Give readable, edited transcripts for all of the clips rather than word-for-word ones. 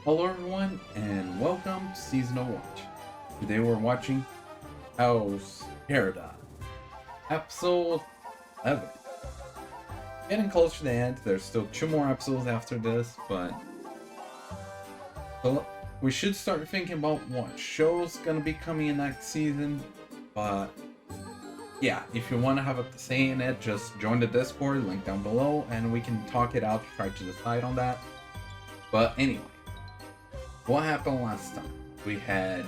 Hello everyone and welcome to Seasonal Watch. Today we're watching House Paradise, episode 11. Getting close to the end, there's still 2 more episodes after this, but so we should start thinking about what show's gonna be coming in next season. But yeah, if you want to have a say in it, just join the Discord, link down below, and we can talk it out, try to decide on that. But anyway, what happened last time? We had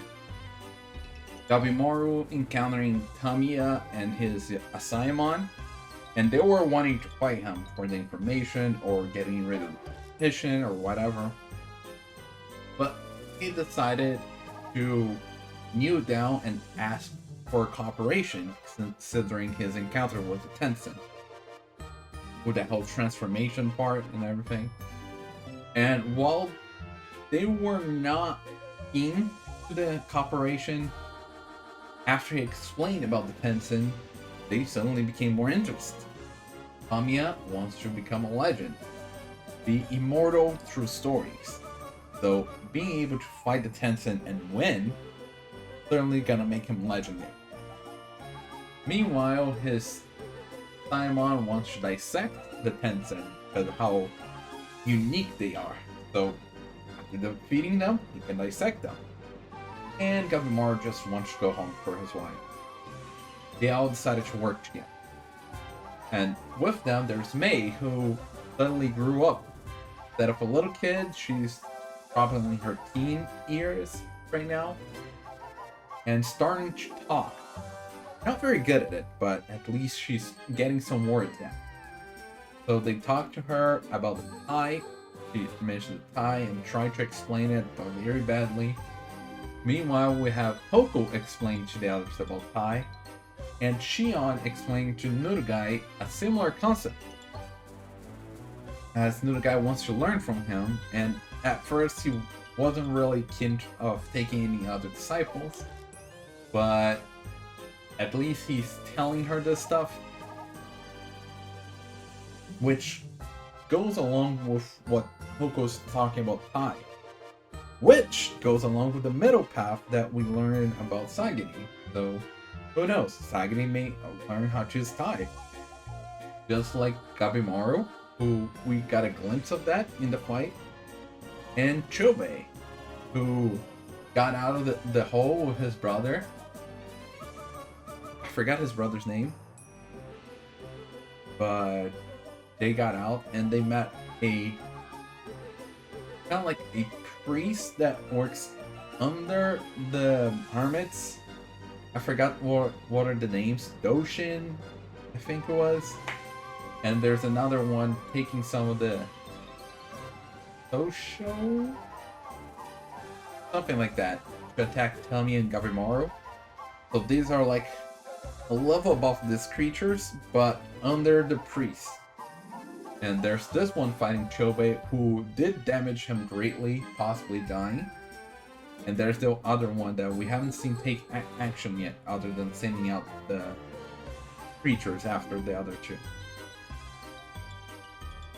Gabimaru encountering Tamiya and his Asaemon, and they were wanting to fight him for the information or getting rid of the petition or whatever. But he decided to kneel down and ask for cooperation, considering his encounter with the Tencent, with that whole transformation part and everything. And while they were not keen to the cooperation, after he explained about the Tencent, they suddenly became more interested. Tamiya wants to become a legend, be immortal through stories. So being able to fight the Tencent and win, certainly gonna make him legendary. Meanwhile, his Simon wants to dissect the Tencent because of how unique they are. So after defeating them, he can dissect them. And Gabimaru just wants to go home for his wife. They all decided to work together. And with them, there's Mei, who suddenly grew up. Instead of a little kid, she's probably in her teen years right now, and starting to talk. Not very good at it, but at least she's getting some words down. So they talked to her about the tie. She mentioned the tie and tried to explain it, but very badly. Meanwhile, we have Hoko explain to the others about Tai, and Shion explaining to Nurugai a similar concept, as Nurugai wants to learn from him, and at first he wasn't really keen of taking any other disciples, but at least he's telling her this stuff, which goes along with what Hoko's talking about Tai. Which goes along with the middle path that we learn about Sagini. So, who knows? Sagini may learn how to use Tai. Just like Gabimaru, who we got a glimpse of that in the fight. And Chobei, who got out of the hole with his brother. I forgot his brother's name. But they got out and they met a kind of like a priest that works under the hermits. I forgot what are the names. Doshi, I think it was. And there's another one taking some of the Tosho, something like that, to attack Tami and Gabimaru. So these are like a level above these creatures, but under the priest. And there's this one fighting Chobei, who did damage him greatly, possibly dying. And there's the other one that we haven't seen take action yet, other than sending out the creatures after the other two.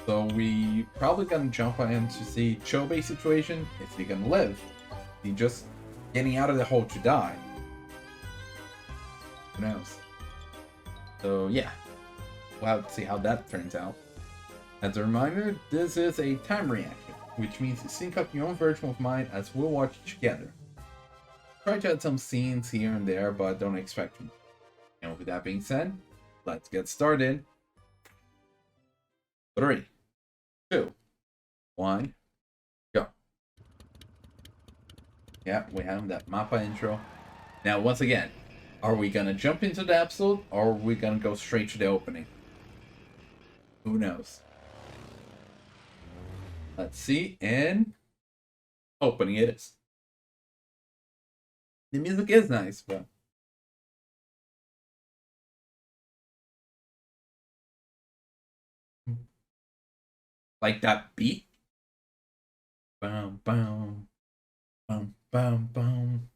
So we probably gonna jump on him to see Chobei's situation. Is he gonna live? Is he just getting out of the hole to die? Who knows? So yeah, we'll have to see how that turns out. As a reminder, this is a time reaction, which means you sync up your own version of mine as we'll watch it together. Try to add some scenes here and there, but don't expect them. And with that being said, let's get started. 3, 2, 1, go. Yeah, we have that Mappa intro. Now, once again, are we gonna jump into the episode, or are we gonna go straight to the opening? Who knows? Let's see, and opening it is. The music is nice, but like that beat. Boom, boom, boom, boom, boom.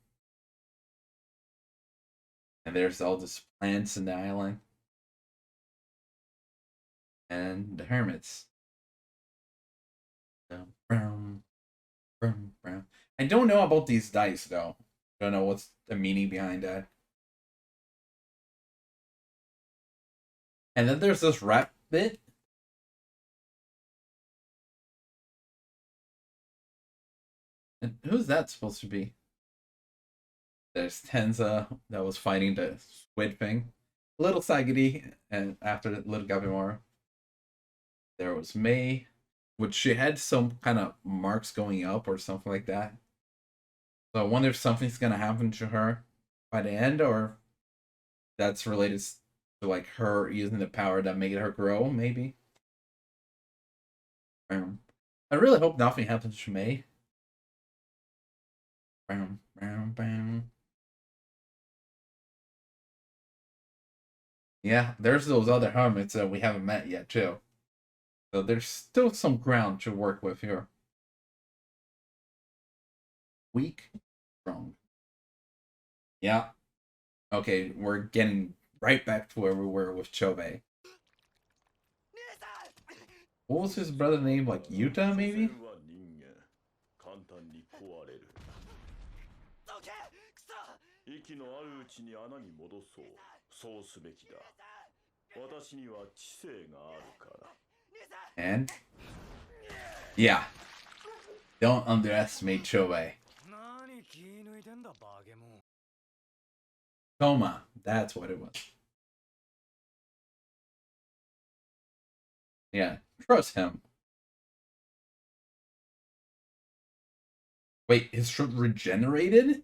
And there's all these plants in the island. And the hermits. Boom, boom. Brum, brum. I don't know about these dice though. Don't know what's the meaning behind that. And then there's this rap bit. And who's that supposed to be? There's Tenza that was fighting the squid thing. Little Sagiri, and after Little Gabimaru, there was May, which she had some kind of marks going up or something like that. So I wonder if something's gonna happen to her by the end, or that's related to like her using the power that made her grow, maybe. I really hope nothing happens to May. Yeah, there's those other hermits that we haven't met yet too. So there's still some ground to work with here. Weak, strong. Yeah. Okay, we're getting right back to where we were with Chobei. What was his brother name? Like Yuta, maybe? And yeah, don't underestimate Chobei. Toma, that's what it was. Yeah, trust him. Wait, his shirt regenerated?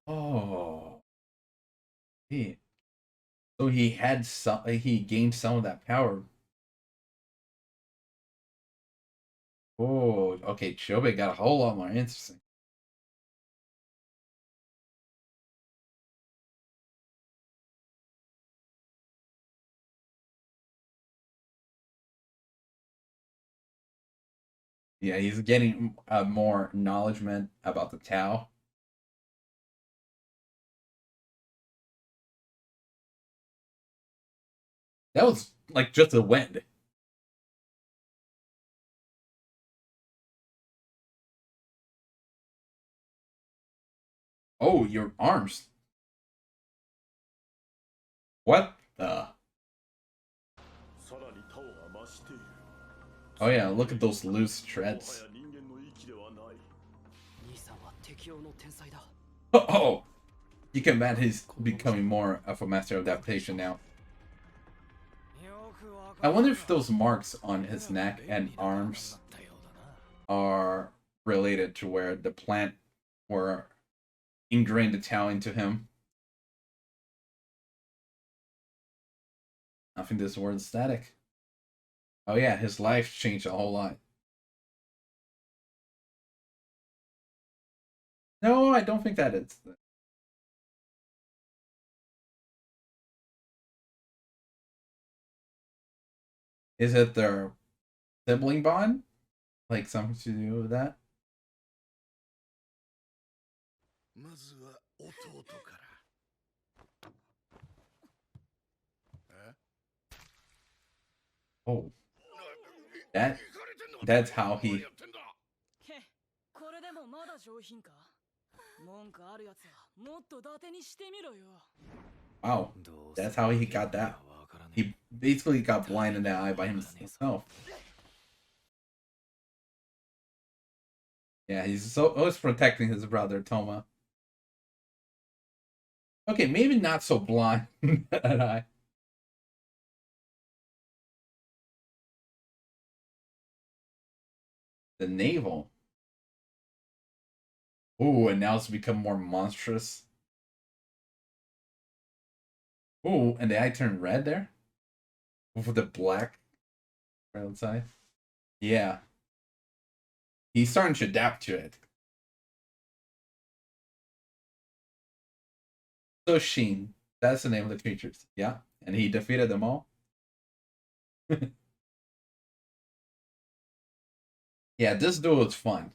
Oh, he, so he had some. He gained some of that power. Oh, okay. Chobei got a whole lot more interesting. Yeah, he's getting more acknowledgement about the Tao. That was like just a wind. Oh, your arms. What the? Oh yeah, look at those loose threads. Oh, you can bet he's becoming more of a master of adaptation now. I wonder if those marks on his neck and arms are related to where the plant were ingrained the Tao into him. I think this word is static. Oh yeah, his life changed a whole lot. No, I don't think that is. Is it their sibling bond? Like something to do with that? Oh, that that's how he. Wow, that's how he got that. He basically got blind in the eye by himself. Yeah, he's so always protecting his brother Toma. Okay, maybe not so blind that eye. The navel. Ooh, and now it's become more monstrous. Ooh, and the eye turned red there with the black right outside. Yeah, he's starting to adapt to it. So Sheen, that's the name of the creatures. Yeah, and he defeated them all. Yeah, this duel is fun.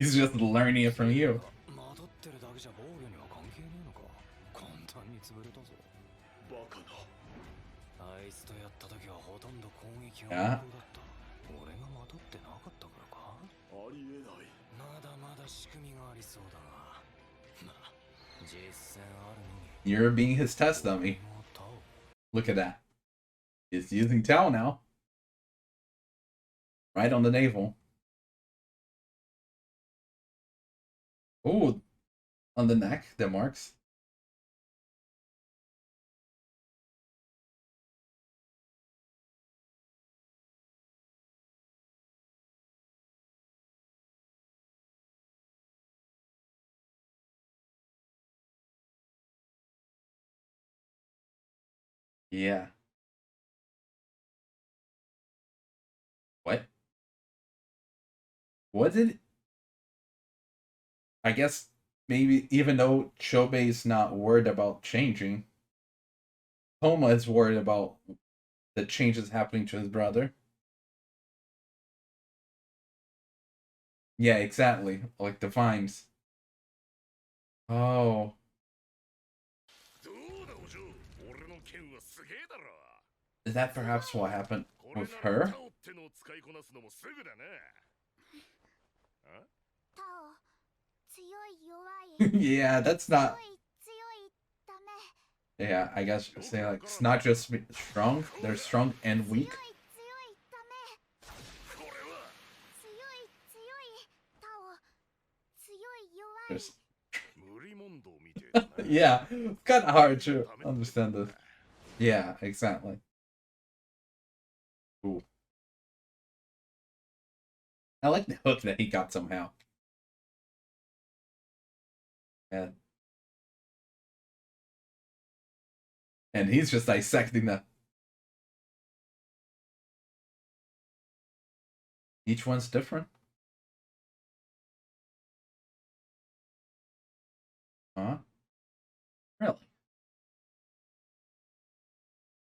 He's just learning it from you. Yeah. You're being his test dummy. Look at that. He's using Tao now. Right on the navel. Ooh, on the neck, the marks. Yeah. What? What did... I guess maybe even though Chobei's not worried about changing, Toma is worried about the changes happening to his brother. Yeah, exactly. Like the vines. Oh. Is that perhaps what happened with her? Yeah, that's not... Yeah, I guess say like it's not just strong, they're strong and weak. There's... Yeah, it's kind of hard to understand this. Yeah, exactly. Ooh. I like the hook that he got somehow. Yeah. And he's just dissecting the... Each one's different. Huh? Really?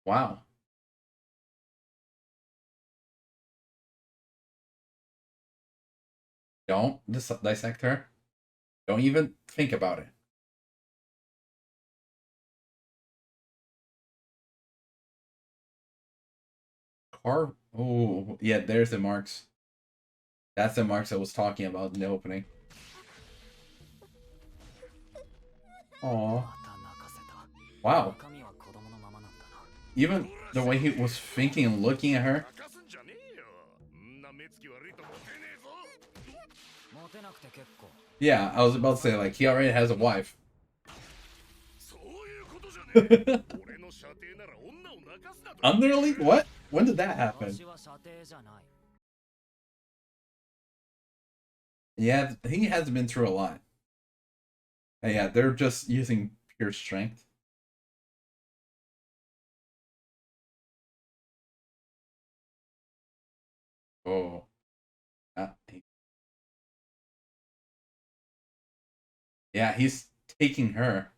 Wow. Don't dissect her. Don't even think about it. Car... Oh, yeah, there's the marks. That's the marks I was talking about in the opening. Oh. Wow. Even the way he was thinking and looking at her. Yeah, I was about to say, like, he already has a wife. Underleague? What? When did that happen? Yeah, he has been through a lot. Yeah, they're just using pure strength. Oh. Yeah, he's taking her.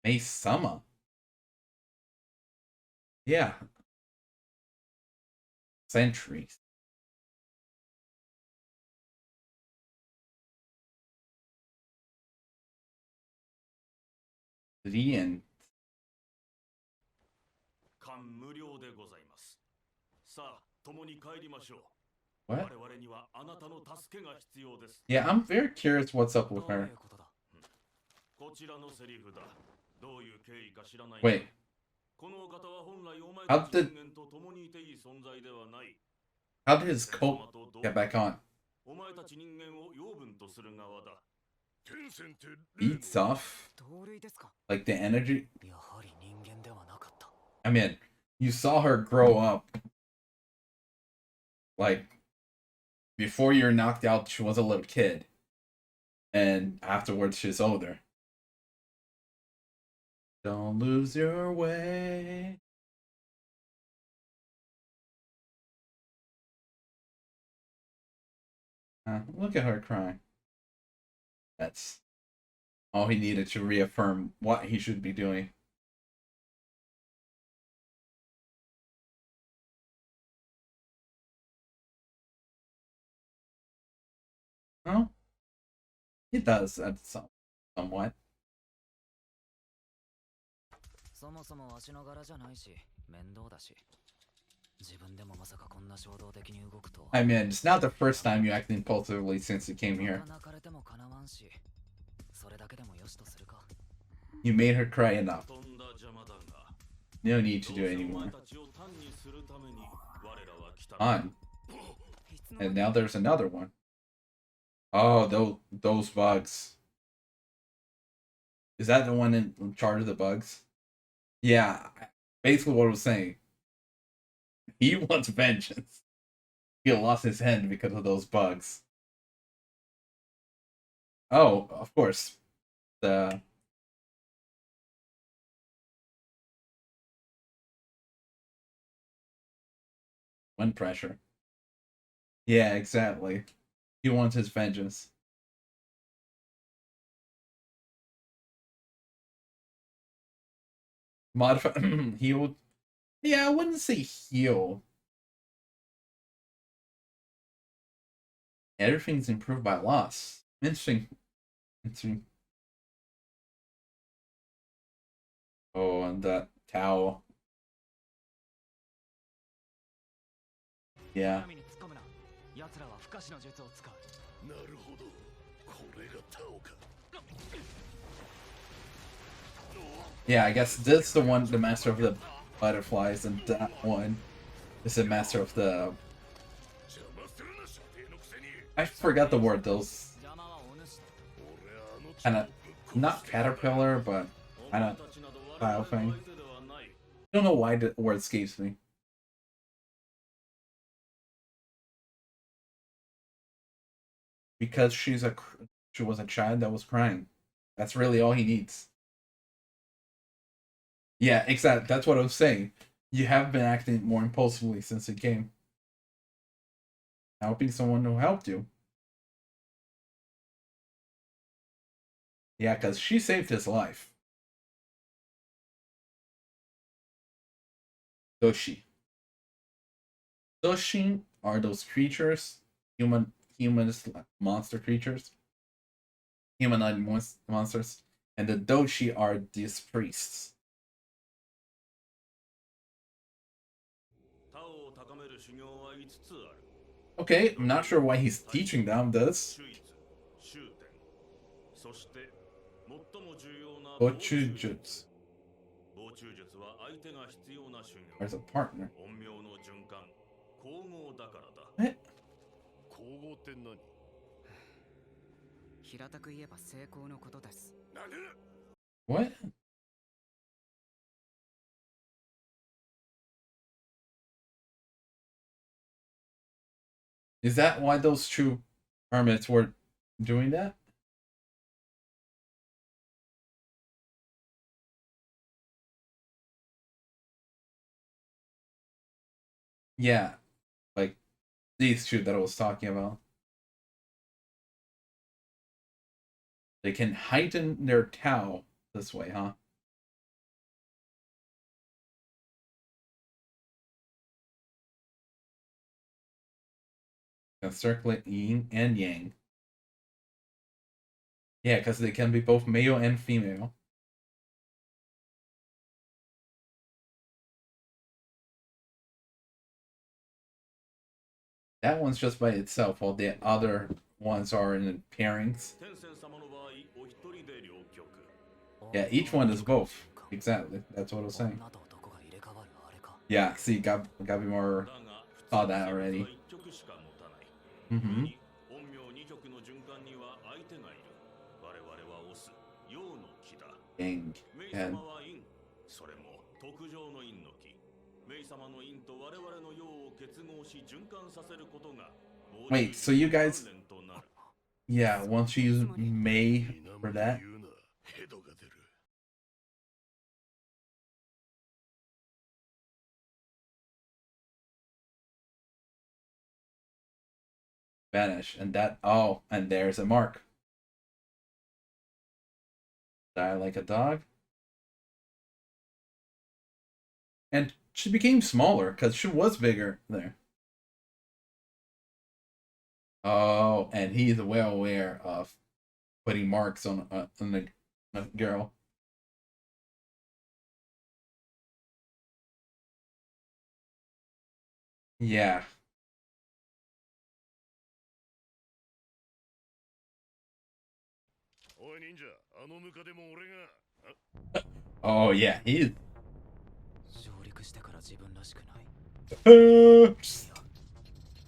May Sama. Yeah. Centuries. The end. What? Yeah, I'm very curious what's up with her. Wait. How did... How did his coat get back on? Eats off? Like the energy? I mean, you saw her grow up. Like, before you're knocked out, she was a little kid. And afterwards, she's older. Don't lose your way. Look at her crying. That's all he needed to reaffirm what he should be doing. It does somewhat. そもそもわしの柄じゃないし、面倒だし。自分でもまさかこんな衝動的に動くと。I mean, it's not the first time you act impulsively since you came here. 泣かれてもかなわんし、それだけでもよしとするか。You made her cry enough. No need to do it anymore. On. And now there's another one. Oh, those bugs. Is that the one in charge of the bugs? Yeah, basically what I was saying. He wants vengeance. He lost his hand because of those bugs. Oh, of course. The wind pressure. Yeah, exactly. He wants his vengeance. Modify heal. Yeah, I wouldn't say heal. Everything's improved by loss. Interesting. Interesting. Oh, and that towel. Yeah. Yeah, I guess this is the one, the master of the butterflies, and that one is the master of the... I forgot the word, those... kind of, not caterpillar, but kind of style thing. I don't know why the word escapes me. Because she was a child that was crying. That's really all he needs. Yeah, exactly. That's what I was saying. You have been acting more impulsively since he came. Helping someone who helped you. Yeah, because she saved his life. Doshi. Doshi are those creatures, humanist monster creatures, humanoid monsters, and the Doshi are these priests. Okay, I'm not sure why he's teaching them this. Gochujutsu. There's a partner. What? 平たく言えば成功のことです。 What? Is that why those two hermits were doing that? Yeah, like these two that I was talking about. They can heighten their Tao this way, huh? Can circulate yin and yang. Yeah, because they can be both male and female. That one's just by itself, while the other ones are in pairings. Yeah, each one is both. Exactly. That's what I was saying. Yeah, see, Gabimaru saw that already. Mm-hmm. Gang. And wait, so you guys... Yeah, once you use May for that... Vanish, and that... Oh, and there's a mark. Die like a dog. And she became smaller, because she was bigger there. Oh, and he's well aware of putting marks on a girl. Yeah. Oh yeah, he. 上陸してから自分らしくない。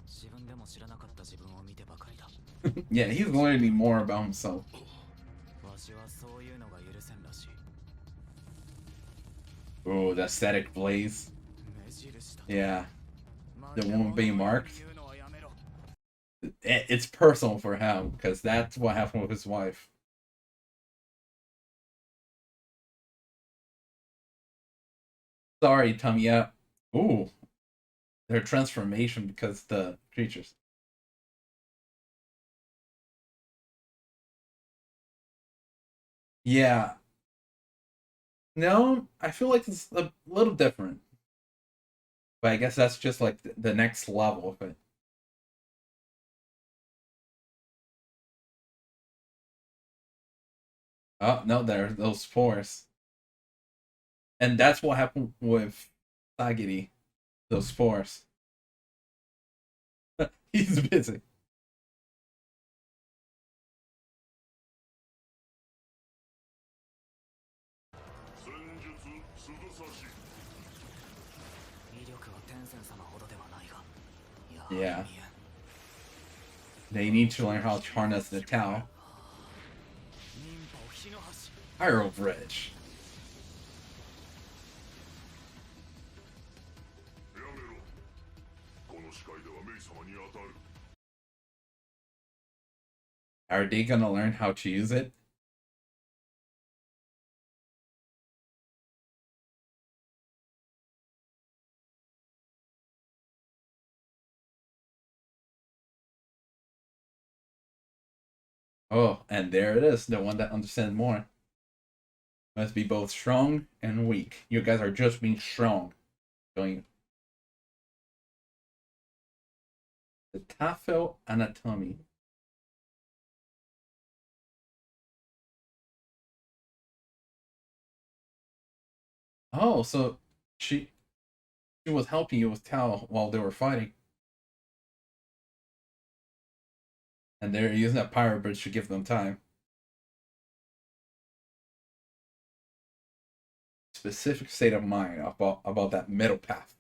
自分でも知らなかった自分を見てばかりだ。Yeah, he's learning more about himself. わしはそういうのが許せんらしい。Oh, the aesthetic blaze. Yeah, the woman being marked. It's personal for him because that's what happened with his wife. Sorry, Tamiya. Ooh, their transformation because the creatures. Yeah. No, I feel like it's a little different. But I guess that's just like the next level of it. Oh, no, there are those spores. And that's what happened with Sagiri, those spores. He's busy. Yeah. They need to learn how to harness the Tao. Pyro Bridge. Are they gonna learn how to use it? Oh, and there it is, the one that understands more. Must be both strong and weak. You guys are just being strong. Going the Tafel anatomy. Oh, so she was helping you with Tao while they were fighting. And they're using that pyro bridge to give them time. Specific state of mind about that middle path.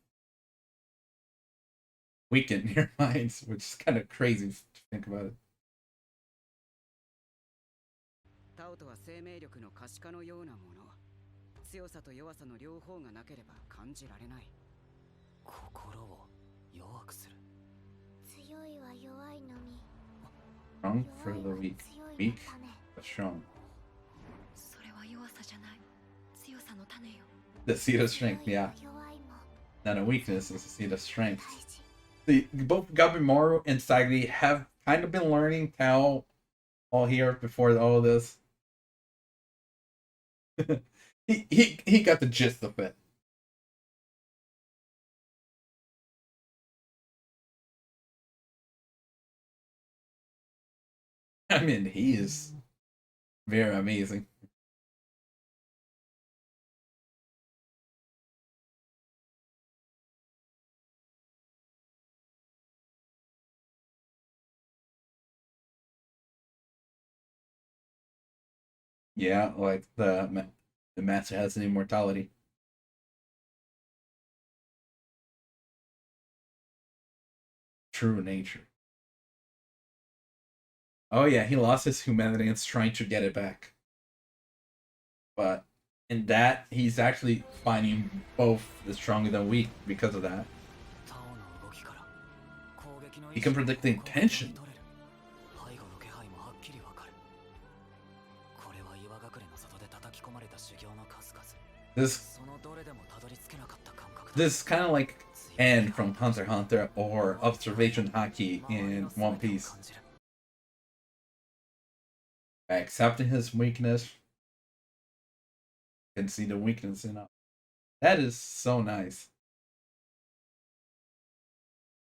Weaken your minds, which is kind of crazy to think about it. タオとは生命力の可視化のようなもの。強さと弱さの両方がなければ感じられない。心を弱くする。強いは弱いのみ。Strong for the weak, weak but strong. それは弱さじゃない。強さの種よ。The seed of strength, yeah. Not a weakness, it's a seed of strength. Both Gabimaru and Sagri have kind of been learning Tao all here before all of this. he got the gist of it. I mean, he is very amazing. Yeah, like the master has an immortality. True nature. Oh yeah, he lost his humanity and is trying to get it back. But in that, he's actually finding both the strong and the weak because of that. He can predict the intention. This is kind of like N from Hunter x Hunter or Observation Haki in One Piece. By accepting his weakness, you can see the weakness in it. That is so nice.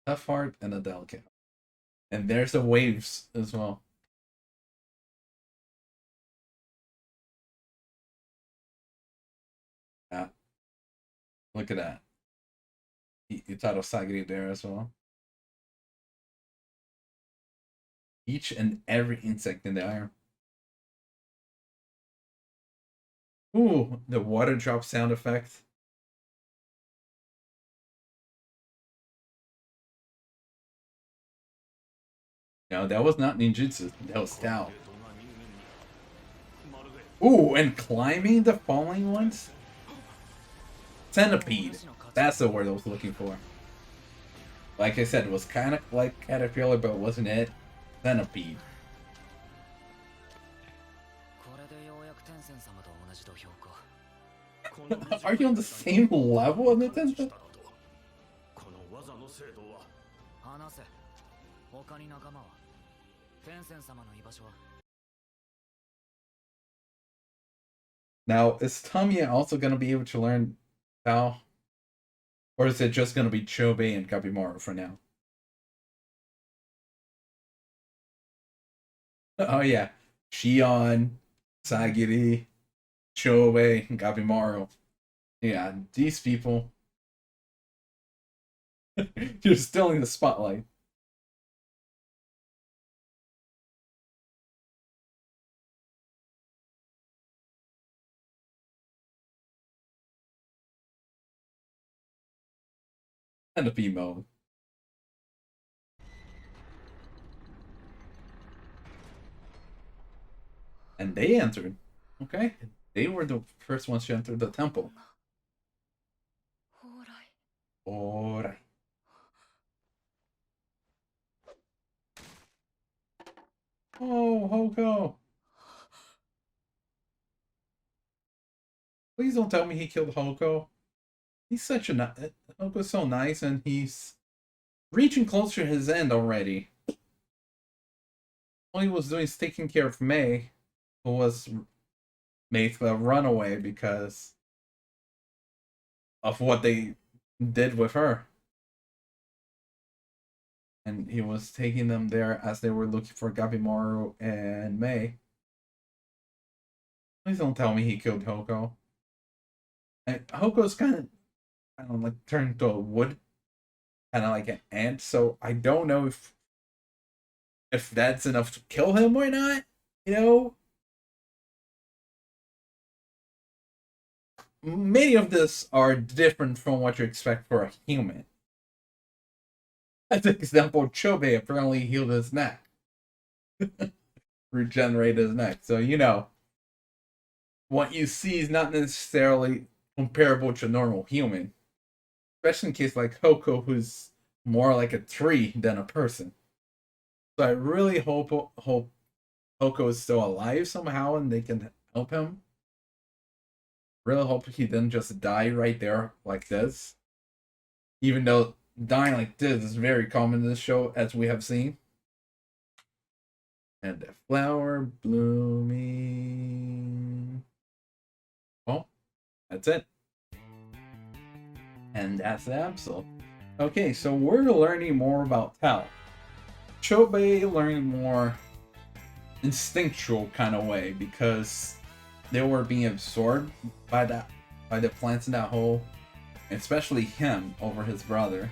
Tough heart and a delicate. And there's the waves as well. Look at that. Utaro Sagiri there as well. Each and every insect in the iron. Ooh, the water drop sound effect. No, that was not ninjutsu. That was Tao. Ooh, and climbing the falling ones? Centipede. That's the word I was looking for. Like I said, it was kind of like Caterpillar, but wasn't it? Centipede. Are you on the same level as the Tensei? Now, is Tamiya also going to be able to learn Tao? Or is it just going to be Chobei and Gabimaru for now? Oh yeah, Shion, Sagiri, Chobei, and Gabimaru. Yeah, these people. You're still in the spotlight. And the mode. And they entered. Okay. They were the first ones to enter the temple. Alright. Oh, Hoko. Please don't tell me he killed Hoko. He's such a Hoko's so nice, and he's reaching closer to his end already. All he was doing is taking care of May, who was made a runaway because of what they did with her. And he was taking them there as they were looking for Gabimaru and May. Please don't tell me he killed Hoko. And Hoko's kind of, I don't know, like turned into a wood, kind of like an ant. So I don't know if that's enough to kill him or not. You know, many of this are different from what you expect for a human. As an example, Chobei apparently healed his neck. Regenerated his neck. So, you know, what you see is not necessarily comparable to a normal human. Especially in case like Hoko, who's more like a tree than a person. So I really hope Hoko is still alive somehow and they can help him. Really hope he didn't just die right there like this. Even though dying like this is very common in this show, as we have seen. And the flower blooming. Well, that's it. And that's the episode. Okay, so we're learning more about Tao. Chobei learning more instinctual kind of way because they were being absorbed by the plants in that hole, especially him over his brother.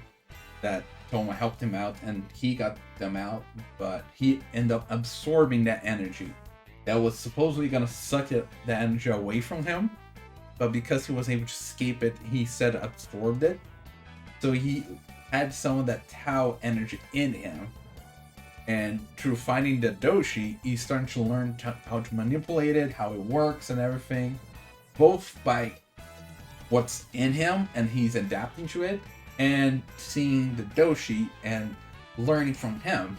That Toma helped him out and he got them out, but he ended up absorbing that energy that was supposedly gonna suck the energy away from him, but because he was able to escape it, he said absorbed it. So he had some of that Tao energy in him. And through finding the Doshi, he's starting to learn how to manipulate it, how it works and everything. Both by what's in him and he's adapting to it, and seeing the Doshi and learning from him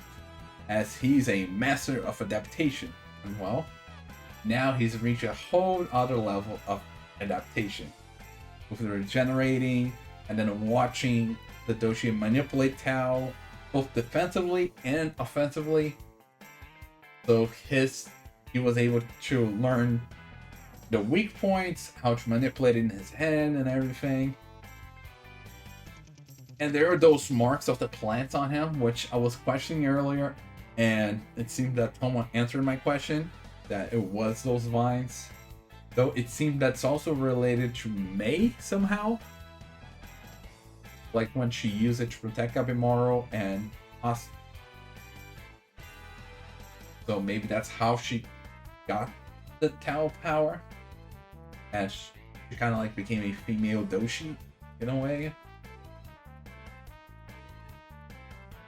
as he's a master of adaptation. And well, now he's reached a whole other level of adaptation. With the regenerating and then watching the Doshi manipulate Tao both defensively and offensively. So he was able to learn the weak points, how to manipulate it in his hand and everything. And there are those marks of the plants on him, which I was questioning earlier, and it seemed that Toma answered my question, that it was those vines. Though it seemed that's also related to May somehow. like when she used it to protect Gabimaru and us. So maybe that's how she got the Tao power, as she kind of like became a female Doshi in a way.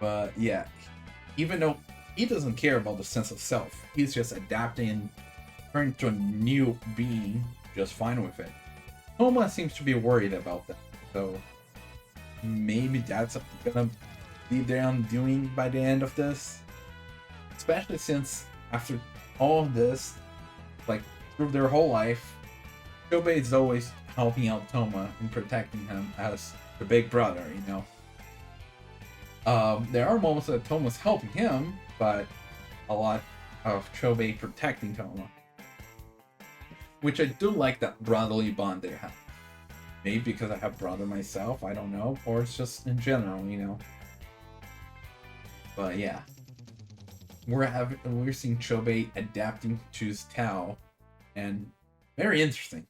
But yeah, even though he doesn't care about the sense of self, he's just adapting and turning to a new being just fine with it. Toma seems to be worried about that, so maybe that's gonna be their undoing by the end of this. Especially since after all of this, like through their whole life, Chobei is always helping out Toma and protecting him as the big brother, you know. There are moments that Toma's helping him, but a lot of Chobei protecting Toma. Which I do like that brotherly bond they have. Maybe because I have brother myself, I don't know. Or it's just in general, you know. But yeah. We're seeing Chobei adapting to his Tao, and very interesting.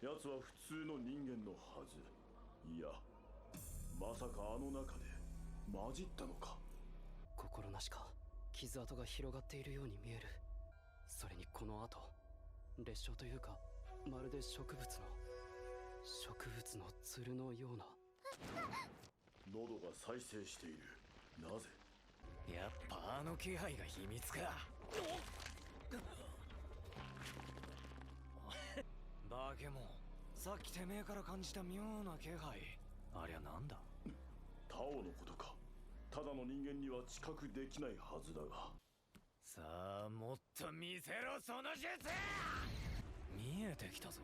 奴は普通の人間のはず。いや、まさかあの中で混じったのか。心なしか傷跡が広がっているように見える。それにこの後、裂傷というか、まるで植物のつるのような。喉が再生している。なぜ？やっぱあの気配が秘密か。バケモン、さっきてめえから感じた妙な気配。ありゃなんだ？タオのことか。ただの人間には知覚できないはずだが。さあ、もっと見せろその術。見えてきたぞ。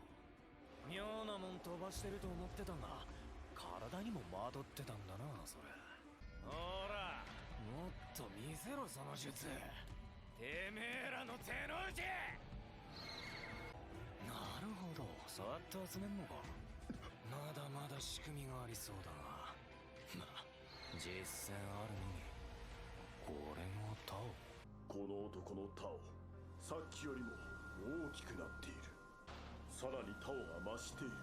妙なもん飛ばしてると思ってたが、体にもまどってたんだな、それ。ほら、もっと見せろその術。てめえらの手の内。なるほど、そうやって集めんのか。まだまだ仕組みがありそうだが、まあ実践あるのに。これがタオ。この男のタオ、さっきよりも大きくなっている。さらにタオが増している。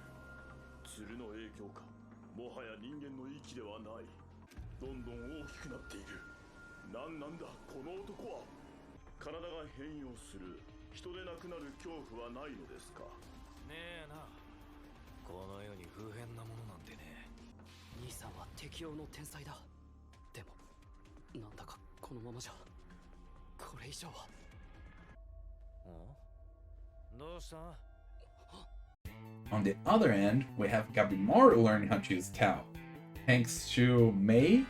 鶴の影響か、もはや人間の息ではない。どんどん大きくなっている。なんなんだこの男は。体が変容する。人でなくなる恐怖はないのですか。ねえな。この世に不変なものなんてね。兄さんは適応の天才だ。でも、なんだかこのままじゃ、これ以上は。どうした？ On the other end, we have Gabimaru learning how to use Tao, thanks to Mei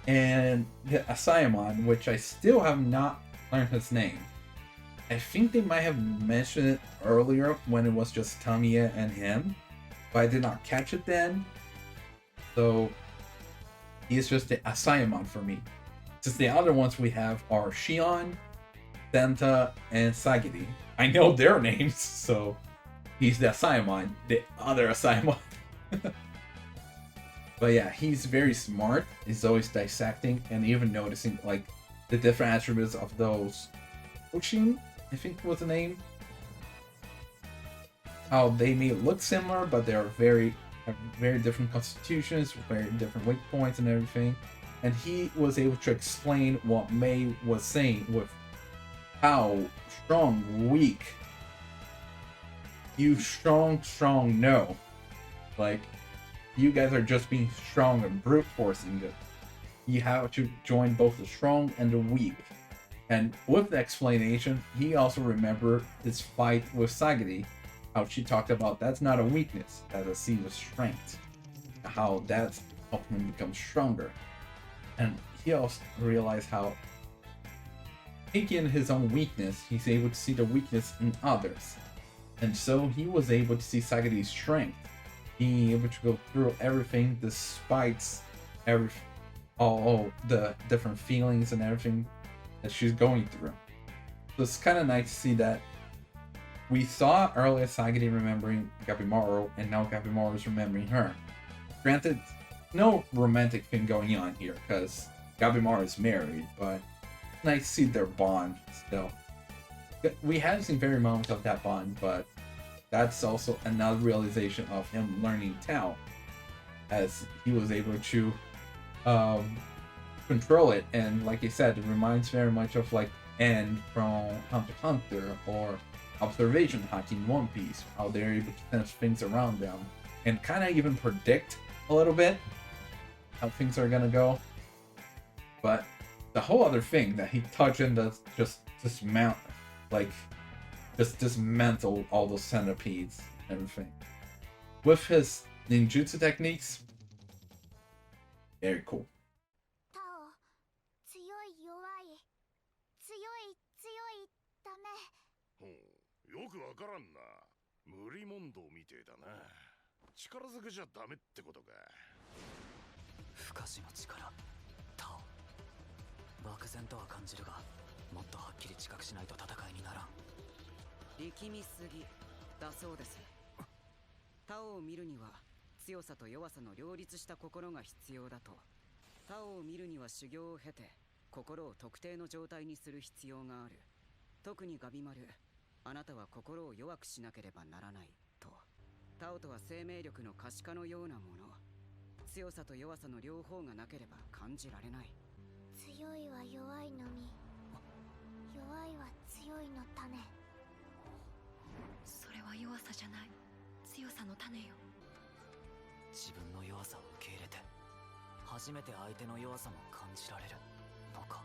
and the Asayamon, which I still have not learned his name. I think they might have mentioned it earlier when it was just Tamiya and him, but I did not catch it then. So he's just the Asayamon for me. Since the other ones we have are Shion, Senta, and Sagiri. I know their names, so he's the Asayamon, the other Asayamon. But yeah, he's very smart. He's always dissecting and even noticing like the different attributes of those Oshin, I think was the name. How they may look similar, but they are have very different constitutions, very different weak points and everything. And he was able to explain what Mei was saying with how strong, weak. You strong, no. Like, you guys are just being strong and brute forcing it. You have to join both the strong and the weak. And with the explanation, he also remembered his fight with Sagiri, how she talked about that's not a weakness, that's a seed of strength. How that's helping him become stronger. And he also realized how, taking his own weakness, he's able to see the weakness in others. And so he was able to see Sagiri's strength, being able to go through everything despite all the different feelings and everything that she's going through. So it's kind of nice to see that we saw earlier Sagiri remembering Gabimaru, and now Gabimaru is remembering her. Granted, no romantic thing going on here because Gabimaru is married, but nice to see their bond still. We haven't seen very moments of that bond, but that's also another realization of him learning Tao. as he was able to control it. And like I said, it reminds very much of like End from Hunter x Hunter or Observation Haki in One Piece, how they're able to sense things around them and kind of even predict a little bit how things are gonna go. But the whole other thing that he touched and does just dismantle all those centipedes and everything with his ninjutsu techniques. Very cool. タオ強い弱い強い強いダメよくわからんな。無理問答みてえだな。力ずくじゃダメってことか。不可視の力タオ漠然とは感じるがもっとはっきり知覚しないと戦いにならん。力みすぎだそうです。タオを見るには強さと弱さの両立した心が必要だと。タオを見るには修行を経て心を特定の状態にする必要がある。特にガビマル、あなたは心を弱くしなければならないと。タオとは生命力の可視化のようなもの。強さと弱さの両方がなければ感じられない。強いは弱いのみ弱いは強いの種。それは弱さじゃない強さの種よ。自分の弱さを受け入れて初めて相手の弱さも感じられるのか。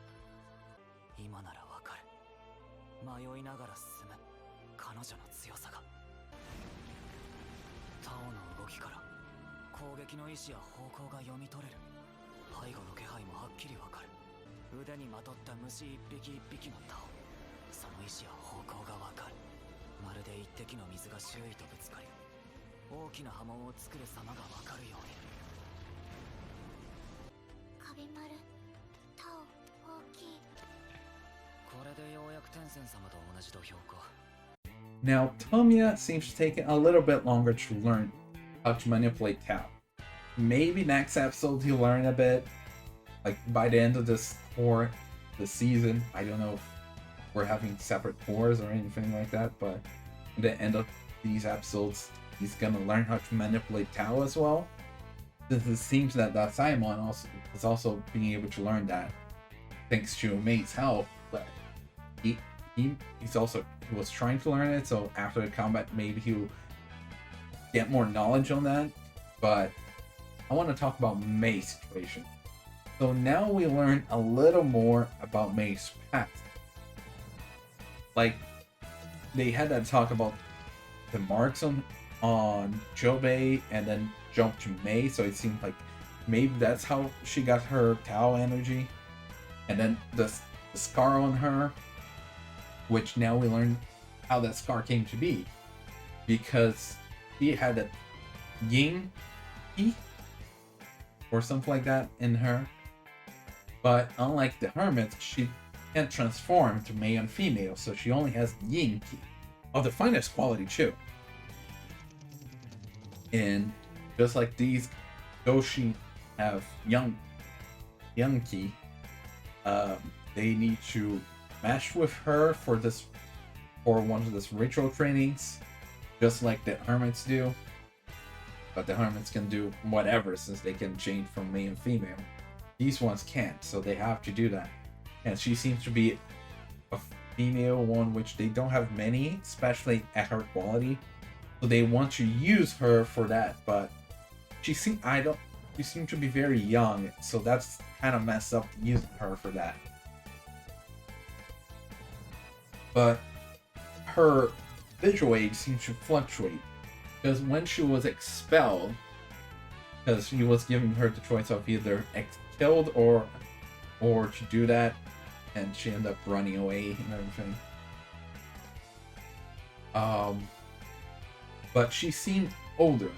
今ならわかる。迷いながら進む彼女の強さが。タオの動きから攻撃の意志や方向が読み取れる。背後の気配もはっきりわかる。腕にまとった虫一匹一匹のタオ、その意志や方向がわかる。まるで一滴の水が周囲とぶつかり大きな波紋を作る様がわかるように。カビマルタオ大きい。これでようやく天仙様と同じ土俵か。Now, Tamiya seems to take a little bit longer to learn how to manipulate Tao. Maybe next episode he'll learn a bit. Like by the end of this tour, the season, I don't know if we're having separate tours or anything like that, but at the end of these episodes, he's gonna learn how to manipulate Tao as well. Since it seems that Simon is also being able to learn that thanks to Mate's help, but he was trying to learn it, so after the combat maybe he'll get more knowledge on that. But I want to talk about May's situation. So now we learn a little more about May's past. Like, they had that talk about the marks on Chobei and then jump to May, so it seemed like maybe that's how she got her Tao energy. And then the scar on her, which now we learn how that scar came to be. Because she had a yin ki or something like that in her. But unlike the hermit, she can't transform to male and female, so she only has yin ki of the finest quality too. And just like these Doshi have young ki, they need to match with her for one of this ritual trainings, just like the hermits do. But the hermits can do whatever since they can change from male and female. These ones can't, so they have to do that. And she seems to be a female one, which they don't have many, especially at her quality. So they want to use her for that, but she seemed to be very young, so that's kind of messed up using her for that. But her visual age seems to fluctuate, because when she was expelled, because he was giving her the choice of either killed or to do that, and she ended up running away and everything. But she seemed older.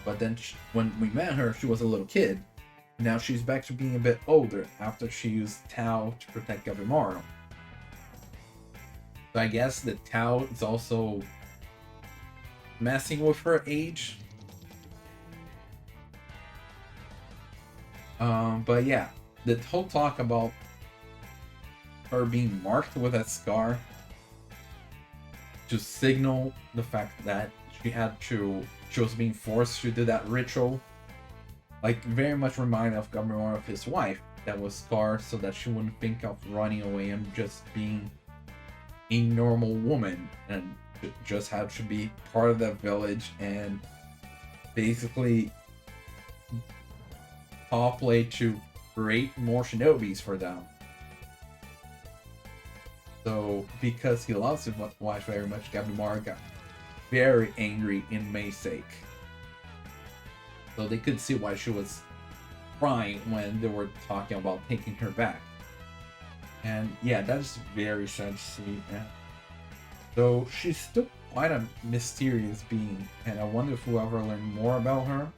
But then when we met her, she was a little kid. Now she's back to being a bit older after she used Tao to protect Gabimaru. So I guess the Tao is also messing with her age. But yeah, the whole talk about her being marked with that scar to signal the fact that she was being forced to do that ritual like very much reminded of Gabimaru of his wife that was scarred so that she wouldn't think of running away and just being a normal woman and just had to be part of that village and basically play to create more shinobis for them. So because he loves his wife very much, Gabimaru got very angry in Mei's sake. So they could see why she was crying when they were talking about taking her back. And yeah, that's very sad to see. Yeah. So she's still quite a mysterious being, and I wonder if we'll ever learn more about her.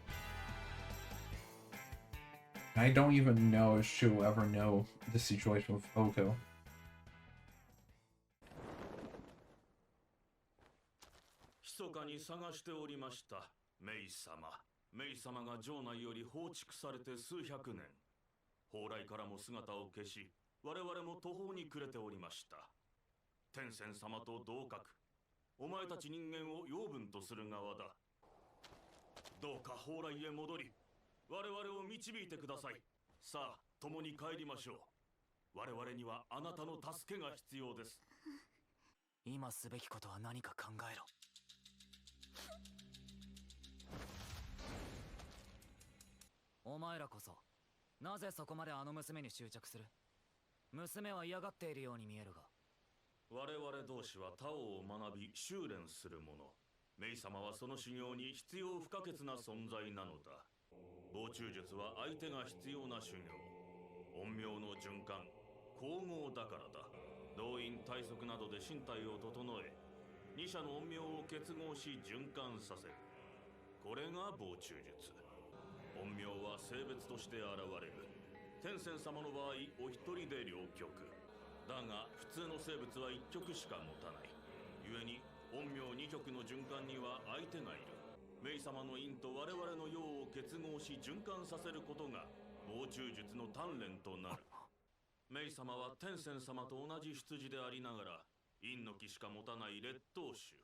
I don't even know if she'll ever know the situation with Oko. 密かに探しておりました。メイ様。メイ様が城内より放逐されて数百年。蓬莱からも姿を消し、我々も途方に暮れておりました。天仙様と同格。お前たち人間を養分とする側だ。どうか蓬莱へ戻り、我々を導いてください。さあ、共に帰りましょう。我々にはあなたの助けが必要です。今すべきことは何か考えろ。お前らこそなぜそこまであの娘に執着する？娘は嫌がっているように見えるが。我々同士はタオを学び修練する者。メイ様はその修行に必要不可欠な存在なのだ。防虫術は相手が必要な修行。陰陽の循環、光合だからだ。動員体側などで身体を整え、二者の陰陽を結合し循環させる。これが防虫術。陰陽は性別として現れる。天仙様の場合、お一人で両極。だが普通の生物は一極しか持たない。故に陰陽二極の循環には相手がいる。メイ様の陰と我々の陽を結合し循環させることが防虫術の鍛錬となる。メイ様は天仙様と同じ出自でありながら陰の気しか持たない劣等種。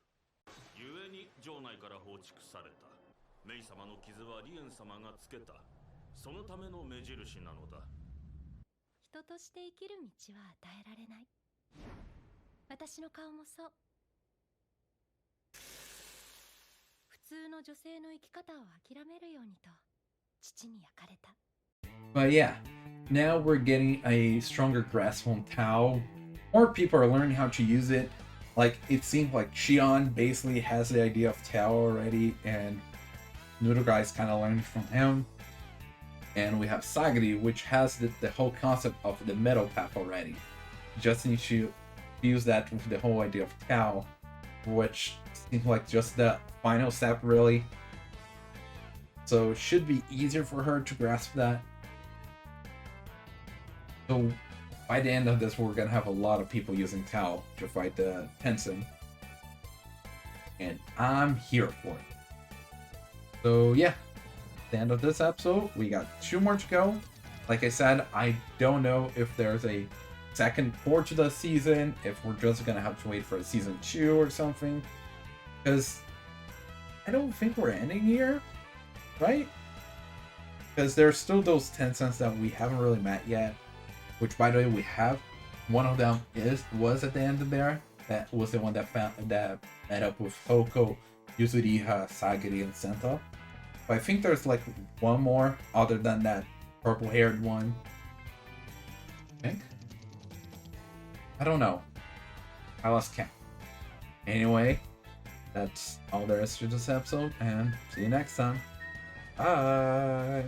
故に城内から放逐された。メイ様の傷はリエン様がつけた。そのための目印なのだ。人として生きる道は与えられない。私の顔もそう。普通の女性の生き方を諦めるようにと父に焼かれた。But yeah, now we're getting a stronger grasp on Tao. More people are learning how to use it. Like, it seems like Shion basically has the idea of Tao already, and Noodle Guy's kind of learning from him. And we have Sagari, which has the whole concept of the metal path already. Just need to use that with the whole idea of Tao, which seems like just the final step, really. So it should be easier for her to grasp that. So by the end of this, we're gonna have a lot of people using Tao to fight the Tenzin. And I'm here for it. So yeah, at the end of this episode, we got 2 more to go. Like I said, I don't know if there's a second part to the season, if we're just gonna have to wait for a season 2 or something. Because I don't think we're ending here, right? Because there's still those Tenzins that we haven't really met yet. Which, by the way, we have. One of them was at the end of there. That was the one that met up with Hoko, Yuzuriha, Sagiri, and Senta. But I think there's like one more other than that purple-haired one. I think? I don't know. I lost count. Anyway, that's all there is to this episode, and see you next time. Bye!